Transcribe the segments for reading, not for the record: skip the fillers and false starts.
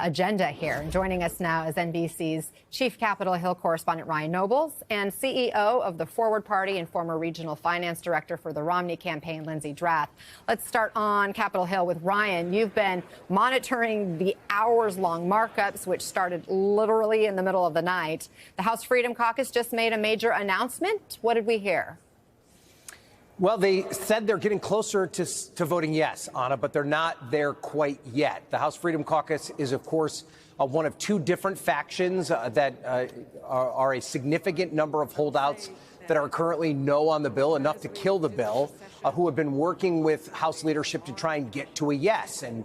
agenda here. And joining us now is NBC's Chief Capitol Hill correspondent Ryan Nobles and CEO of the Forward Party and former regional finance director for the Romney campaign, Lindsey Drath. Let's start on Capitol Hill with Ryan. You've been monitoring the hours-long markups, which started literally in the middle of the night. The House Freedom Caucus just made a major announcement. What did we hear? Well, they said they're getting closer to voting yes, Anna, but they're not there quite yet. The House Freedom Caucus is, of course, one of two different factions that are a significant number of holdouts that are currently no on the bill, enough to kill the bill, who have been working with House leadership to try and get to a yes. And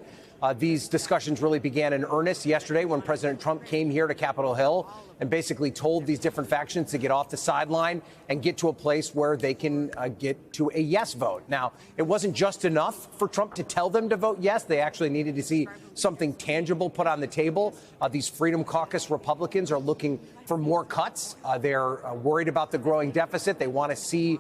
these discussions really began in earnest yesterday when President Trump came here to Capitol Hill and basically told these different factions to get off the sideline and get to a place where they can get to a yes vote. Now, it wasn't just enough for Trump to tell them to vote yes. They actually needed to see something tangible put on the table. These Freedom Caucus Republicans are looking for more cuts. They're worried about the growing deficit. They want to see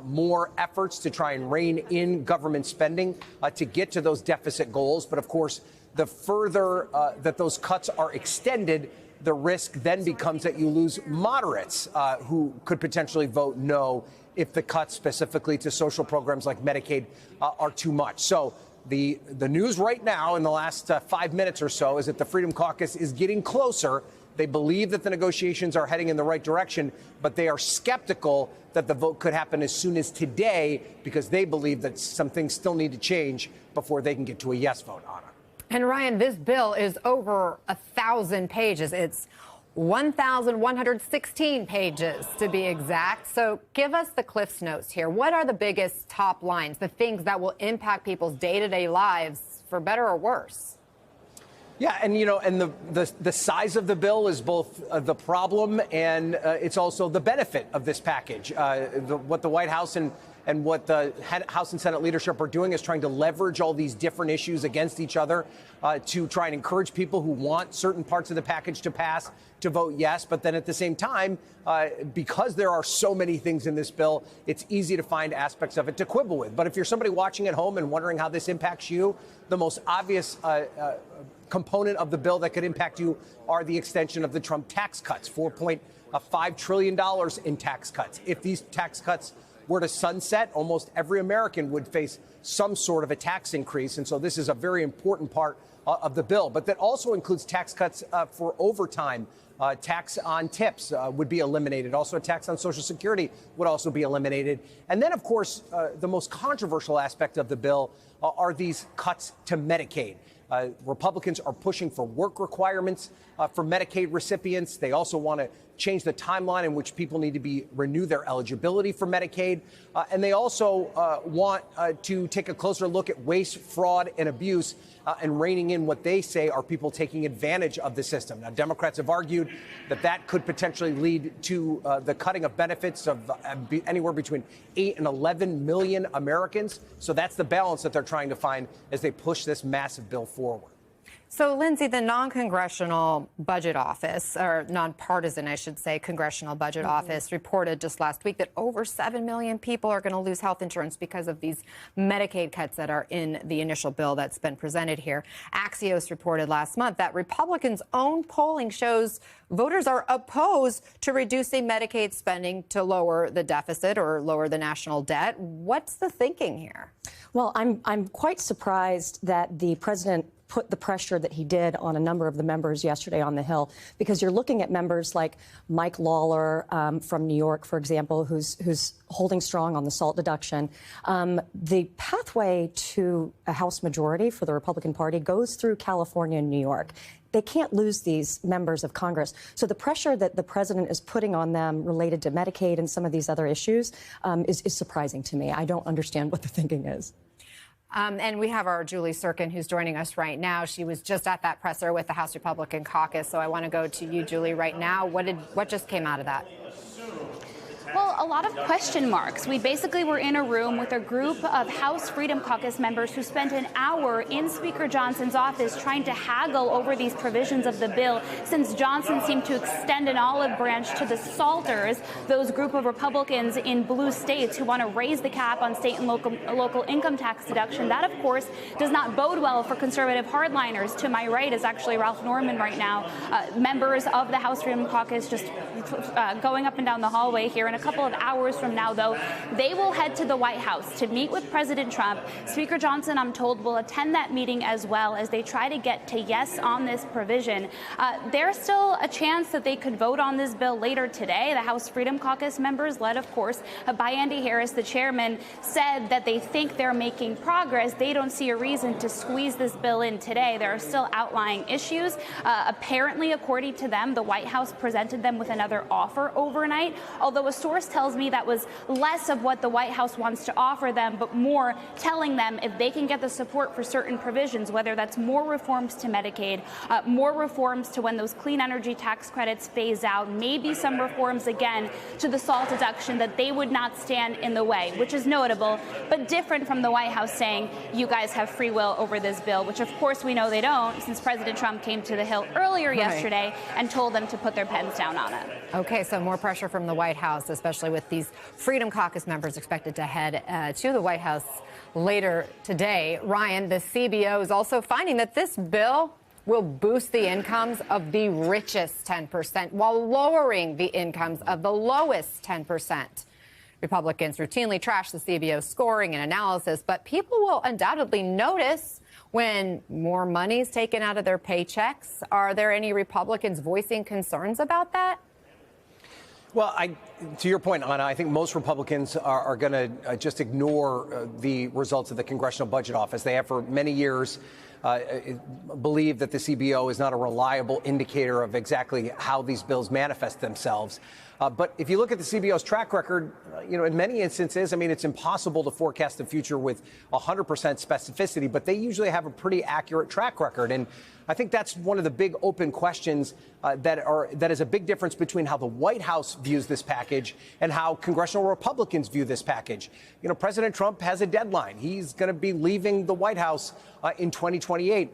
more efforts to try and rein in government spending to get to those deficit goals. But of course, the further that those cuts are extended, the risk then becomes that you lose moderates who could potentially vote no if the cuts specifically to social programs like Medicaid are too much. So the news right now in the last 5 minutes or so is that the Freedom Caucus is getting closer. They believe that the negotiations are heading in the right direction, but they are skeptical that the vote could happen as soon as today because they believe that some things still need to change before they can get to a yes vote, Anna. And Ryan, this bill is over 1,000 pages. It's 1,116 pages to be exact. So give us the Cliff's Notes here. What are the biggest top lines, the things that will impact people's day-to-day lives for better or worse? Yeah, and the size of the bill is both the problem and it's also the benefit of this package. What the White House and what the House and Senate leadership are doing is trying to leverage all these different issues against each other to try and encourage people who want certain parts of the package to pass to vote yes. But then at the same time, because there are so many things in this bill, it's easy to find aspects of it to quibble with. But if you're somebody watching at home and wondering how this impacts you, the most obvious component of the bill that could impact you are the extension of the Trump tax cuts, $4.5 trillion in tax cuts. If these tax cuts were to sunset, almost every American would face some sort of a tax increase. And so this is a very important part of the bill. But that also includes tax cuts for overtime. Tax on tips would be eliminated. Also, a tax on Social Security would also be eliminated. And then, of course, the most controversial aspect of the bill are these cuts to Medicaid. Republicans are pushing for work requirements for Medicaid recipients. They also want to change the timeline in which people need to renew their eligibility for Medicaid. And they also want to take a closer look at waste, fraud, and abuse and reining in what they say are people taking advantage of the system. Now, Democrats have argued that that could potentially lead to the cutting of benefits of anywhere between 8 and 11 million Americans. So that's the balance that they're trying to find as they push this massive bill forward. So, Lindsey, the non-congressional budget office, or nonpartisan, I should say, congressional budget office, reported just last week that over 7 million people are going to lose health insurance because of these Medicaid cuts that are in the initial bill that's been presented here. Axios reported last month that Republicans' own polling shows voters are opposed to reducing Medicaid spending to lower the deficit or lower the national debt. What's the thinking here? Well, I'm quite surprised that the president put the pressure that he did on a number of the members yesterday on the Hill, because you're looking at members like Mike Lawler from New York, for example, who's holding strong on the SALT deduction. The pathway to a House majority for the Republican Party goes through California and New York. They can't lose these members of Congress. So the pressure that the president is putting on them related to Medicaid and some of these other issues is surprising to me. I don't understand what the thinking is. And we have our Julie Sirkin, who's joining us right now. She was just at that presser with the House Republican Caucus. So I want to go to you, Julie, right now. What just came out of that? Well, a lot of question marks. We basically were in a room with a group of House Freedom Caucus members who spent an hour in Speaker Johnson's office trying to haggle over these provisions of the bill, since Johnson seemed to extend an olive branch to the Salters, those group of Republicans in blue states who want to raise the cap on state and local income tax deduction. That, of course, does not bode well for conservative hardliners. To my right is actually Ralph Norman right now. Members of the House Freedom Caucus just going up and down the hallway here. In a couple of hours from now, though, they will head to the White House to meet with President Trump. Speaker Johnson, I'm told, will attend that meeting as well as they try to get to yes on this provision. There's still a chance that they could vote on this bill later today. The House Freedom Caucus members, led, of course, by Andy Harris, the chairman, said that they think they're making progress. They don't see a reason to squeeze this bill in today. There are still outlying issues. Apparently, according to them, the White House presented them with another offer overnight, although a source tells me that was less of what the White House wants to offer them, but more telling them if they can get the support for certain provisions, whether that's more reforms to Medicaid, more reforms to when those clean energy tax credits phase out, maybe some reforms again to the SALT deduction, that they would not stand in the way, which is notable, but different from the White House saying you guys have free will over this bill, which of course we know they don't, since President Trump came to the Hill earlier yesterday and told them to put their pens down on it. Okay, so more pressure from the White House, especially with these Freedom Caucus members expected to head to the White House later today. Ryan, the CBO is also finding that this bill will boost the incomes of the richest 10% while lowering the incomes of the lowest 10%. Republicans routinely trash the CBO scoring and analysis, but people will undoubtedly notice when more money is taken out of their paychecks. Are there any Republicans voicing concerns about that? Well, to your point, Anna, I think most Republicans are going to just ignore the results of the Congressional Budget Office. They have for many years believed that the CBO is not a reliable indicator of exactly how these bills manifest themselves. But if you look at the CBO's track record, in many instances, I mean, it's impossible to forecast the future with 100% specificity, but they usually have a pretty accurate track record. And I think that's one of the big open questions that is a big difference between how the White House views this package and how congressional Republicans view this package. President Trump has a deadline. He's going to be leaving the White House in 2028.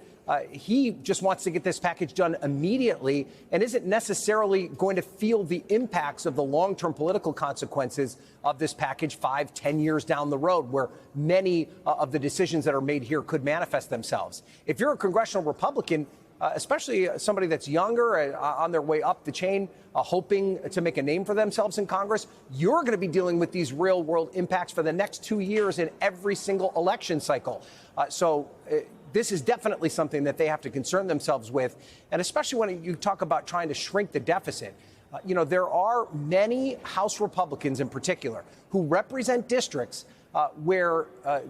He just wants to get this package done immediately and isn't necessarily going to feel the impacts of the long-term political consequences of this package 5-10 years down the road, where many of the decisions that are made here could manifest themselves. If you're a congressional Republican, especially somebody that's younger, on their way up the chain, hoping to make a name for themselves in Congress, you're going to be dealing with these real-world impacts for the next 2 years in every single election cycle. This is definitely something that they have to concern themselves with, and especially when you talk about trying to shrink the deficit. There are many House Republicans in particular who represent districts where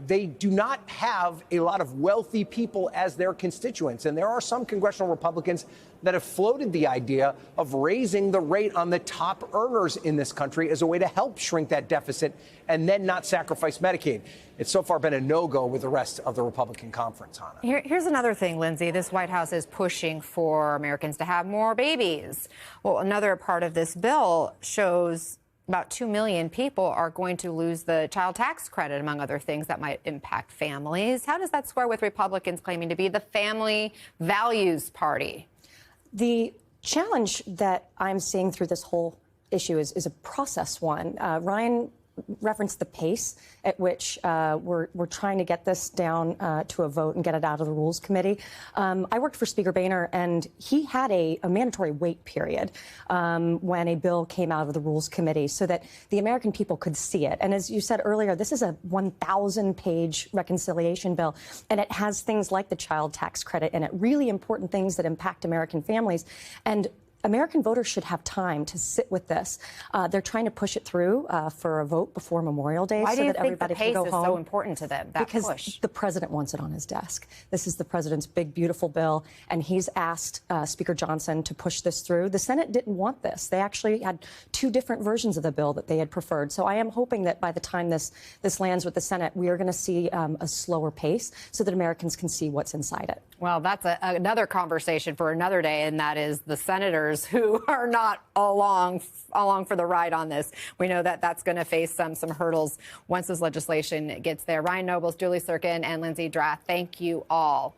they do not have a lot of wealthy people as their constituents. And there are some congressional Republicans that have floated the idea of raising the rate on the top earners in this country as a way to help shrink that deficit and then not sacrifice Medicaid. It's so far been a no-go with the rest of the Republican conference, Hannah. Here's another thing, Lindsay. This White House is pushing for Americans to have more babies. Well, another part of this bill shows about 2 million people are going to lose the child tax credit, among other things that might impact families. How does that square with Republicans claiming to be the family values party? The challenge that I'm seeing through this whole issue is a process one. Ryan referenced the pace at which we're trying to get this down to a vote and get it out of the Rules Committee. I worked for Speaker Boehner, and he had a mandatory wait period when a bill came out of the Rules Committee so that the American people could see it. And as you said earlier, this is a 1,000-page reconciliation bill, and it has things like the child tax credit in it, really important things that impact American families. And American voters should have time to sit with this. They're trying to push it through for a vote before Memorial Day. Why so do you that think the everybody pace can go is home. so important to them, that because push? The president wants it on his desk. This is the president's big, beautiful bill, and he's asked Speaker Johnson to push this through. The Senate didn't want this. They actually had 2 different versions of the bill that they had preferred. So I am hoping that by the time this lands with the Senate, we are going to see a slower pace so that Americans can see what's inside it. Well, that's another conversation for another day, and that is the senators who are not along for the ride on this. We know that that's going to face some hurdles once this legislation gets there. Ryan Nobles, Julie Sirkin, and Lindsey Drath, thank you all.